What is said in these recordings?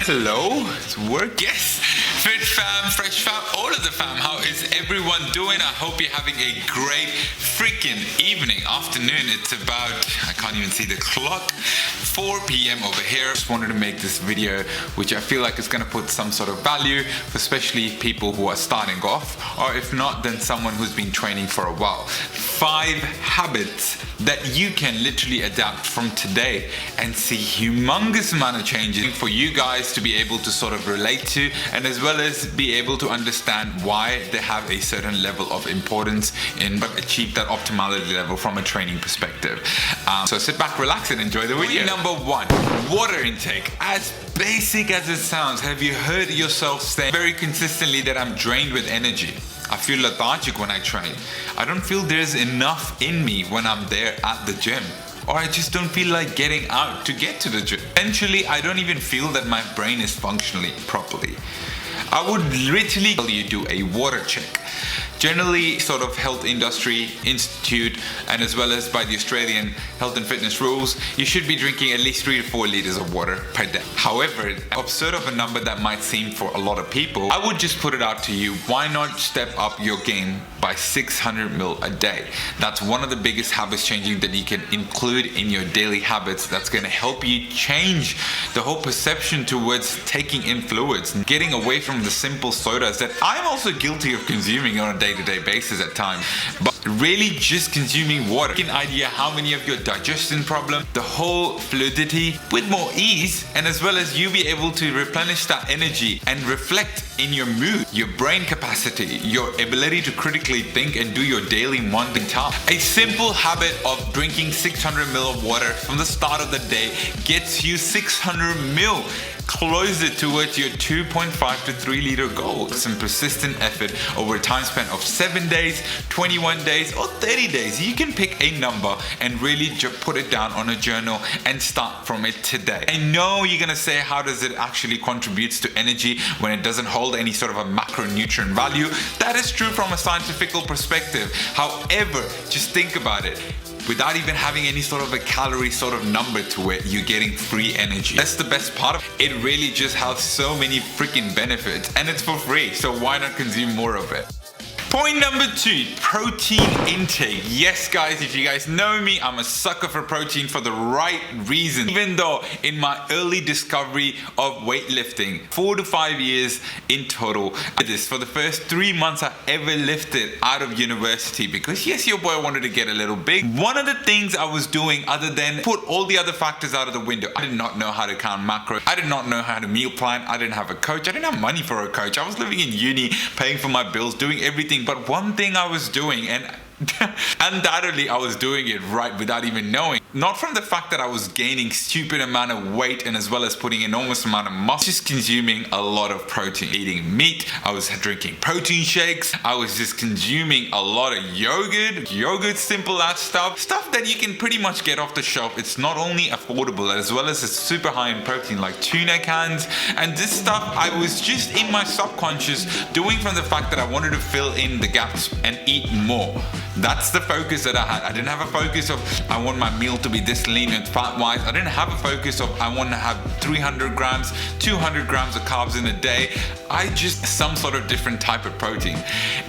Hello, it's work. Yes, Freshfam, all of the fam. How is everyone doing? I hope you're having a great freaking afternoon. It's about, I can't even see the clock, 4 p.m. over here. Just wanted to make this video, which I feel like is going to put some sort of value, especially people who are starting off, or if not, then someone who's been training for a while. 5 habits that you can literally adapt from today and see humongous amount of changes for you guys to be able to sort of relate to, and as well as be able to understand why they have a certain level of importance in achieve that optimality level from a training perspective. So sit back, relax, and enjoy the video. Number 1, water intake. As basic as it sounds, have you heard yourself say very consistently that I'm drained with energy? I feel lethargic when I train. I don't feel there's enough in me when I'm there at the gym. Or I just don't feel like getting out to get to the gym. Eventually, I don't even feel that my brain is functioning properly. I would literally tell you do a water check. Generally, sort of health industry institute, and as well as by the Australian health and fitness rules, you should be drinking at least 3 to 4 liters of water per day. However, absurd of a number that might seem for a lot of people, I would just put it out to you, why not step up your game by 600 ml a day? That's one of the biggest habits changing that you can include in your daily habits. That's going to help you change the whole perception towards taking in fluids and getting away from the simple sodas that I'm also guilty of consuming on a day-to-day basis at times, but really just consuming water. Get an idea how many of your digestion problem, the whole fluidity with more ease, and as well as you be able to replenish that energy and reflect in your mood, your brain capacity, your ability to critically think and do your daily mundane tasks. A simple habit of drinking 600 ml of water from the start of the day gets you 600 ml closer towards your 2.5 to 3 liter goal. Some persistent effort over a time span of 7 days, 21 days, or 30 days. You can pick a number and really put it down on a journal and start from it today. I know you're gonna say, how does it actually contribute to energy when it doesn't hold any sort of a macronutrient value? That is true from a scientific perspective. However, just think about it. Without even having any sort of a calorie sort of number to it, you're getting free energy. That's the best part of it. It really just has so many freaking benefits, and it's for free, so why not consume more of it? Point number 2, protein intake. Yes, guys, if you guys know me, I'm a sucker for protein for the right reason. Even though in my early discovery of weightlifting, 4 to 5 years in total, this for the first 3 months I ever lifted out of university, because yes, your boy wanted to get a little big. One of the things I was doing, other than put all the other factors out of the window, I did not know how to count macros. I did not know how to meal plan. I didn't have a coach. I didn't have money for a coach. I was living in uni, paying for my bills, doing everything. But one thing I was doing, and undoubtedly I was doing it right without even knowing, not from the fact that I was gaining stupid amount of weight and as well as putting enormous amount of muscle, just consuming a lot of protein, eating meat. I was drinking protein shakes. I was just consuming a lot of yogurt, simple ass stuff that you can pretty much get off the shelf. It's not only affordable, as well as it's super high in protein, like tuna cans, and this stuff I was just in my subconscious doing from the fact that I wanted to fill in the gaps and eat more. That's the focus that I had. I didn't have a focus of I want my meal to be this lean and fat wise. I didn't have a focus of I want to have 300 grams, 200 grams of carbs in a day. I just some sort of different type of protein.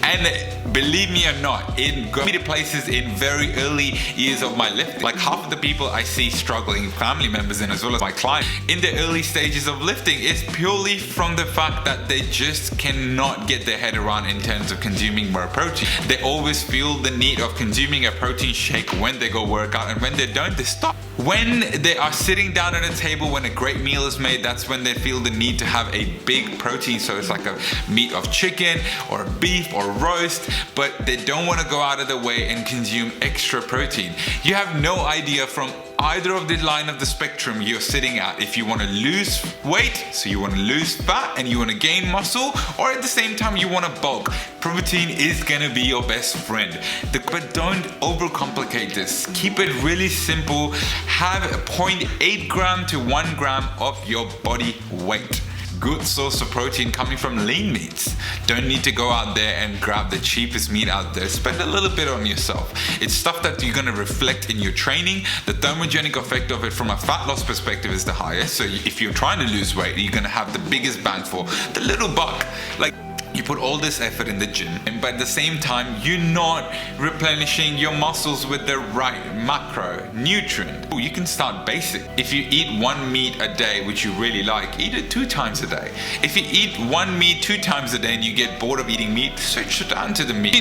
And believe me or not, it got me to places in very early years of my lifting. Like half of the people I see struggling, family members and as well as my clients, in the early stages of lifting, is purely from the fact that they just cannot get their head around in terms of consuming more protein. They always feel the need of consuming a protein shake when they go work out, and when they don't, they stop. When they are sitting down at a table, when a great meal is made, that's when they feel the need to have a big protein. So it's like a meat of chicken or beef or roast, but they don't want to go out of the way and consume extra protein. You have no idea from either of the line of the spectrum you're sitting at, if you want to lose weight, so you want to lose fat and you want to gain muscle, or at the same time you want to bulk. Protein is going to be your best friend. But don't overcomplicate this. Keep it really simple. Have 0.8 gram to 1 gram of your body weight. good source of protein coming from lean meats. Don't need to go out there and grab the cheapest meat out there. Spend a little bit on yourself. It's stuff that you're gonna reflect in your training. The thermogenic effect of it from a fat loss perspective is the highest. So if you're trying to lose weight, you're gonna have the biggest bang for the little buck. Like, you put all this effort in the gym, but at the same time, you're not replenishing your muscles with the right macronutrient. You can start basic. If you eat one meat a day, which you really like, eat it 2 times a day. If you eat one meat 2 times a day and you get bored of eating meat, switch it down to the meat.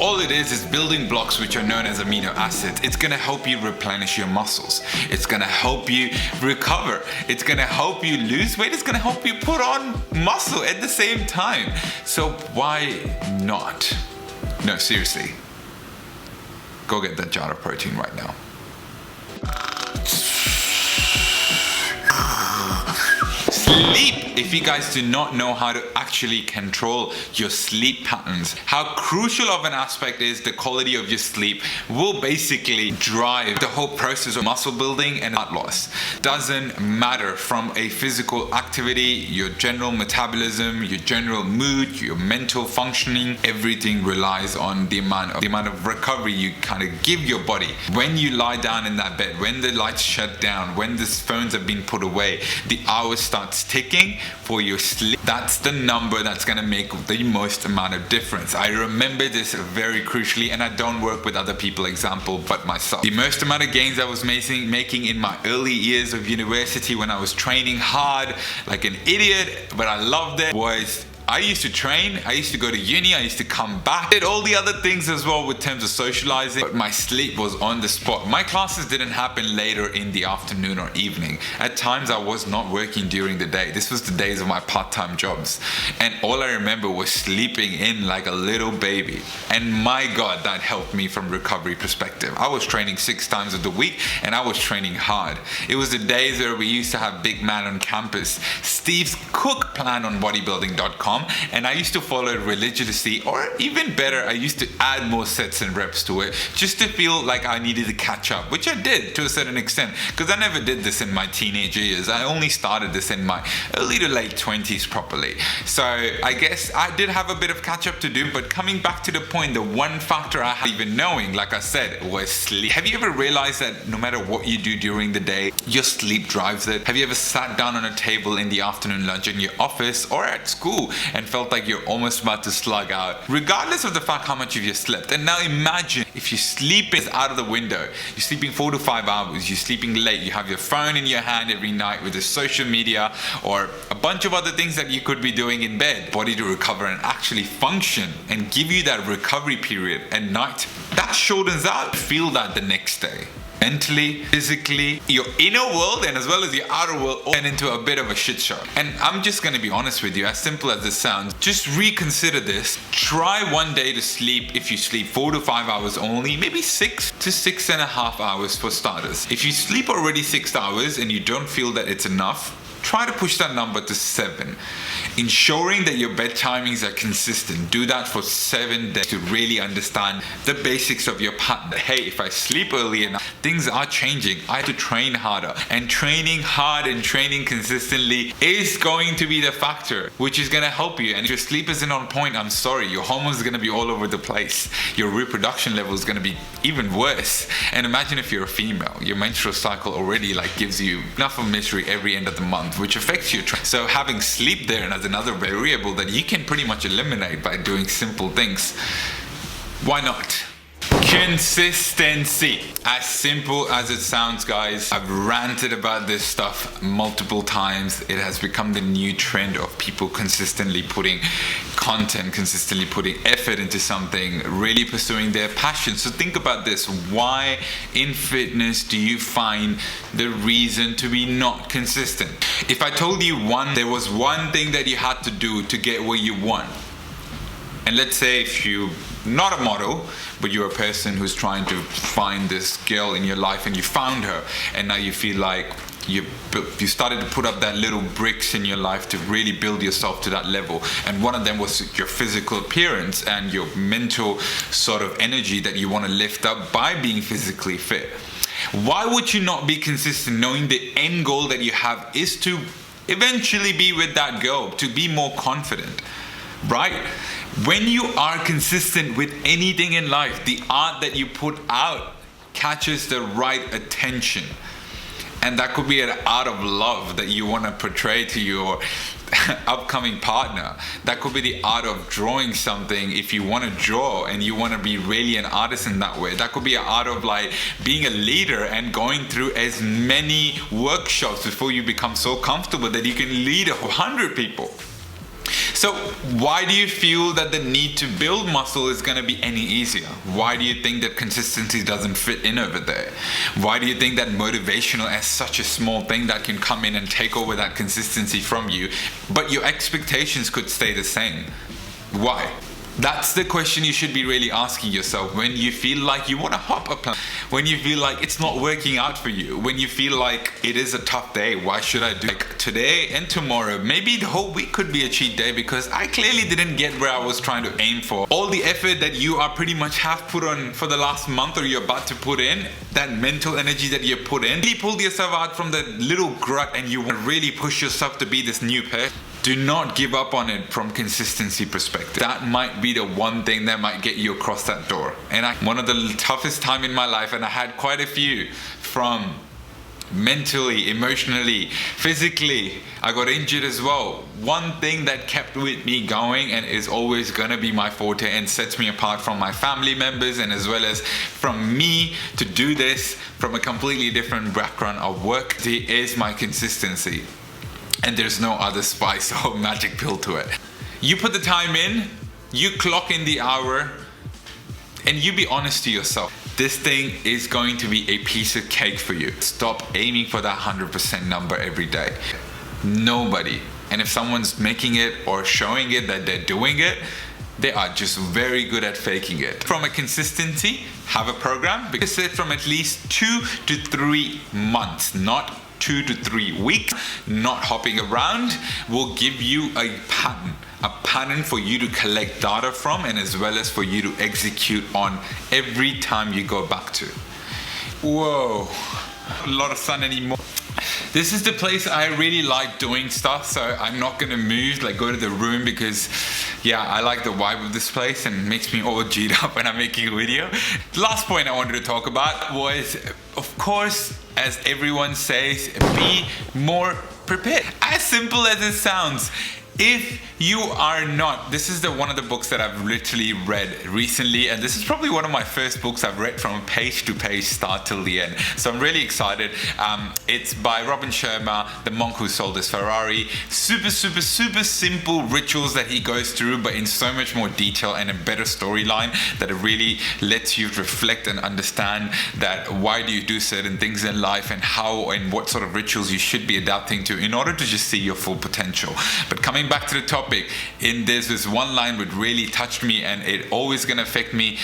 All it is building blocks, which are known as amino acids. It's gonna help you replenish your muscles. It's gonna help you recover. It's gonna help you lose weight. It's gonna help you put on muscle at the same time. So why not? No, seriously. Go get that jar of protein right now. Sleep. If you guys do not know how to actually control your sleep patterns, how crucial of an aspect is the quality of your sleep will basically drive the whole process of muscle building and fat loss. Doesn't matter from a physical activity, your general metabolism, your general mood, your mental functioning, everything relies on the amount of recovery you kind of give your body. When you lie down in that bed, when the lights shut down, when the phones have been put away, the hours starts ticking for your sleep. That's the number that's gonna make the most amount of difference. I remember this very crucially, and I don't work with other people example but myself. The most amount of gains I was making in my early years of university when I was training hard like an idiot, but I loved it, was I used to train, I used to go to uni, I used to come back, did all the other things as well with terms of socializing, but my sleep was on the spot. My classes didn't happen later in the afternoon or evening. At times I was not working during the day. This was the days of my part-time jobs. And all I remember was sleeping in like a little baby. And my God, that helped me from recovery perspective. I was training 6 times of the week and I was training hard. It was the days where we used to have Big Man on campus, Steve's cook plan on bodybuilding.com, and I used to follow it religiously, or even better, I used to add more sets and reps to it just to feel like I needed to catch up, which I did to a certain extent, because I never did this in my teenage years. I only started this in my early to late 20s properly. So I guess I did have a bit of catch up to do, but coming back to the point, the one factor I had even knowing, like I said, was sleep. Have you ever realized that no matter what you do during the day, your sleep drives it? Have you ever sat down on a table in the afternoon lunch in your office or at school and felt like you're almost about to slug out, regardless of the fact how much you've slept? And now imagine if your sleep is out of the window, you're sleeping 4 to 5 hours, you're sleeping late, you have your phone in your hand every night with the social media or a bunch of other things that you could be doing in bed, body to recover and actually function and give you that recovery period at night. That shortens out. Feel that the next day. Mentally, physically, your inner world and as well as your outer world all turn into a bit of a shit show. And I'm just gonna be honest with you, as simple as this sounds, just reconsider this. Try one day to sleep, if you sleep 4 to 5 hours only, maybe 6 to 6.5 hours for starters. If you sleep already 6 hours and you don't feel that it's enough, try to push that number to 7. Ensuring that your bed timings are consistent. Do that for 7 days to really understand the basics of your pattern. Hey, if I sleep early enough, things are changing. I have to train harder. And training hard and training consistently is going to be the factor which is going to help you. And if your sleep isn't on point, I'm sorry, your hormones are going to be all over the place. Your reproduction level is going to be even worse. And imagine if you're a female, your menstrual cycle already gives you enough of misery every end of the month, which affects your training. So having sleep there and as another variable that you can pretty much eliminate by doing simple things, why not? Consistency. As simple as it sounds, guys. I've ranted about this stuff multiple times. It has become the new trend of people consistently putting content, consistently putting effort into something, really pursuing their passion. So think about this. Why in fitness do you find the reason to be not consistent? If I told you there was one thing that you had to do to get where you want, and let's say if you not a model, but you're a person who's trying to find this girl in your life and you found her, and now you feel like you started to put up that little bricks in your life to really build yourself to that level, and one of them was your physical appearance and your mental sort of energy that you want to lift up by being physically fit. Why would you not be consistent knowing the end goal that you have is to eventually be with that girl, to be more confident, right? When you are consistent with anything in life, the art that you put out catches the right attention. And that could be an art of love that you want to portray to your upcoming partner. That could be the art of drawing something if you want to draw and you want to be really an artist in that way. That could be an art of like being a leader and going through as many workshops before you become so comfortable that you can lead 100 people. So why do you feel that the need to build muscle is going to be any easier? Why do you think that consistency doesn't fit in over there? Why do you think that motivational is such a small thing that can come in and take over that consistency from you, but your expectations could stay the same? Why? That's the question you should be really asking yourself when you feel like you want to hop a plan, when you feel like it's not working out for you, when you feel like it is a tough day. Why should I do it today and tomorrow? Maybe the whole week could be a cheat day because I clearly didn't get where I was trying to aim for. All the effort that you are pretty much have put on for the last month or you're about to put in, that mental energy that you put in, really pulled yourself out from the little rut and you want to really push yourself to be this new person. Do not give up on it from consistency perspective. That might be the one thing that might get you across that door. And one of the toughest time in my life, and I had quite a few, from mentally, emotionally, physically, I got injured as well. One thing that kept with me going and is always gonna be my forte and sets me apart from my family members and as well as from me to do this from a completely different background of work, is my consistency. And there's no other spice or magic pill to it. You put the time in, you clock in the hour, and you be honest to yourself. This thing is going to be a piece of cake for you. Stop aiming for that 100% number every day. Nobody. And if someone's making it or showing it that they're doing it, they are just very good at faking it. From a consistency, have a program, because it's from at least 2 to 3 months, not 2 to 3 weeks. Not hopping around will give you a pattern for you to collect data from and as well as for you to execute on every time you go back to. Whoa, a lot of sun anymore. This is the place I really like doing stuff, so I'm not gonna move, like go to the room, because yeah, I like the vibe of this place and it makes me all G'd up when I'm making a video. The last point I wanted to talk about was, of course, as everyone says, be more prepared. As simple as it sounds. If you are not, this is one of the books that I've literally read recently, and this is probably one of my first books I've read from page to page, start till the end. So I'm really excited. It's by Robin Sharma, The Monk Who Sold His Ferrari. Super simple rituals that he goes through, but in so much more detail and a better storyline that it really lets you reflect and understand that why do you do certain things in life and how and what sort of rituals you should be adapting to in order to just see your full potential. But coming back to the topic, there's this one line that really touched me, and it always gonna affect me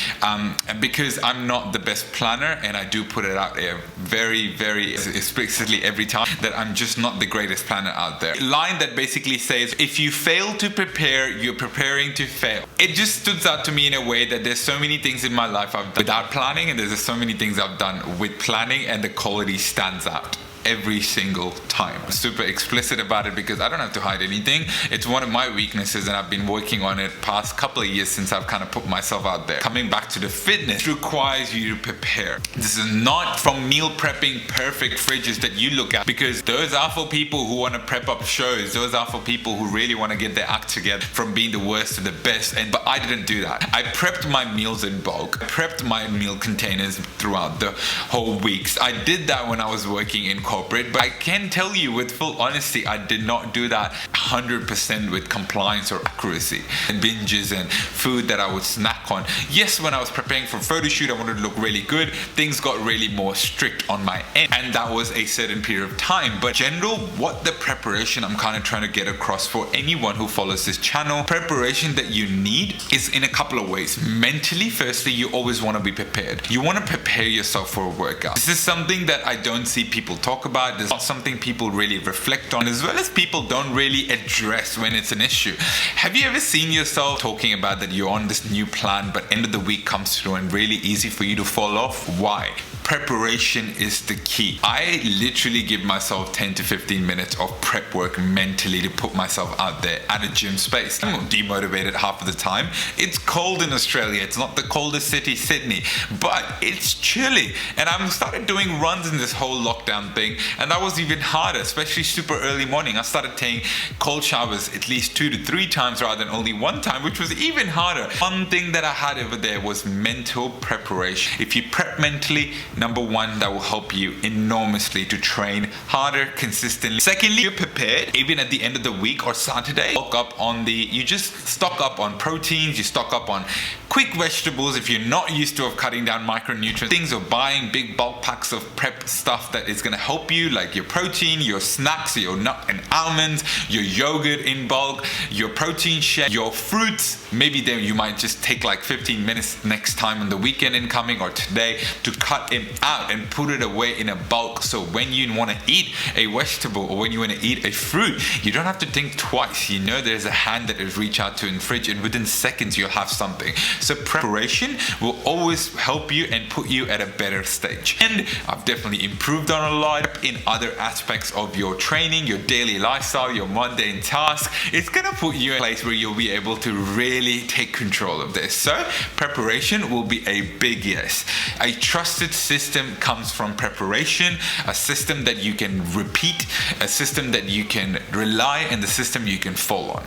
because I'm not the best planner, and I do put it out there very explicitly every time that I'm just not the greatest planner out there. A line that basically says, if you fail to prepare, you're preparing to fail. It just stood out to me in a way that there's so many things in my life I've done without planning, and there's so many things I've done with planning, and the quality stands out every single time. I'm super explicit about it because I don't have to hide anything. It's one of my weaknesses, and I've been working on it past couple of years since I've kind of put myself out there. Coming back to the fitness, requires you to prepare. This is not from meal prepping perfect fridges that you look at, because those are for people who want to prep up shows. Those are for people who really want to get their act together from being the worst to the best. But I didn't do that. I prepped my meals in bulk. I prepped my meal containers throughout the whole weeks. I did that when I was working in corporate, but I can tell you with full honesty, I did not do that 100% with compliance or accuracy, and binges and food that I would snack on. Yes, when I was preparing for a photo shoot, I wanted to look really good. Things got really more strict on my end, and that was a certain period of time. But general, what the preparation I'm kind of trying to get across for anyone who follows this channel, preparation that you need is in a couple of ways. Mentally, firstly, you always want to be prepared. You want to prepare yourself for a workout. This is something that I don't see people talk about. It's not something people really reflect on, as well as people don't really address when it's an issue. Have you ever seen yourself talking about that you're on this new plan, but end of the week comes through and really easy for you to fall off? Why? preparation is the key. I literally give myself 10 to 15 minutes of prep work mentally to put myself out there at a gym space. I'm demotivated half of the time. It's cold in Australia. It's not the coldest city, Sydney, but it's chilly. And I started doing runs in this whole lockdown thing, and that was even harder, especially super early morning. I started taking cold showers at least 2 to 3 times rather than only 1 time, which was even harder. One thing that I had over there was mental preparation. If you prep mentally, number 1, that will help you enormously to train harder consistently. Secondly, you're prepared. Even at the end of the week or Saturday, you just stock up on proteins, you stock up on quick vegetables if you're not used to cutting down micronutrients, things, or buying big bulk packs of prep stuff that is going to help you, like your protein, your snacks, your nut and almonds, your yogurt in bulk, your protein shake, your fruits. Maybe then you might just take like 15 minutes next time on the weekend incoming or today to cut it out and put it away in a bulk, so when you want to eat a vegetable or when you want to eat a fruit, you don't have to think twice. You know there's a hand that is reach out to in the fridge, and within seconds you'll have something. So preparation will always help you and put you at a better stage. And I've definitely improved on a lot in other aspects of your training, your daily lifestyle, your mundane task. It's gonna put you in a place where you'll be able to really take control of this. So preparation will be a big yes. A trusted system comes from preparation, a system that you can repeat, a system that you can rely, and the system you can fall on.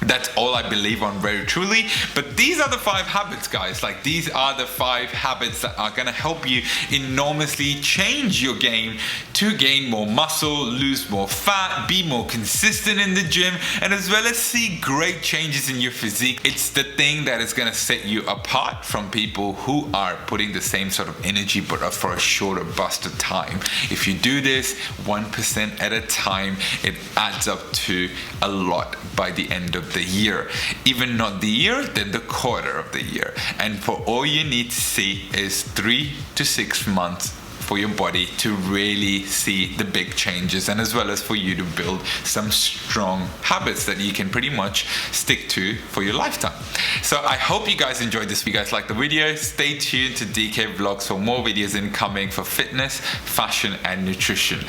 That's all I believe on very truly. But these are the 5 habits, guys. Like, these are the 5 habits that are gonna help you enormously change your game to gain more muscle, lose more fat, be more consistent in the gym, and as well as see great changes in your physique. It's the thing that is gonna set you apart from people who are putting the same sort of energy but for a shorter burst of time. If you do this 1% at a time, it adds up to a lot by the end of the year. Even not the year, then the quarter of the year. And for all you need to see is 3 to 6 months for your body to really see the big changes, and as well as for you to build some strong habits that you can pretty much stick to for your lifetime. So I hope you guys enjoyed this. If you guys like the video, stay tuned to DK Vlogs for more videos incoming for fitness, fashion, and nutrition.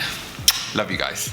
Love you guys.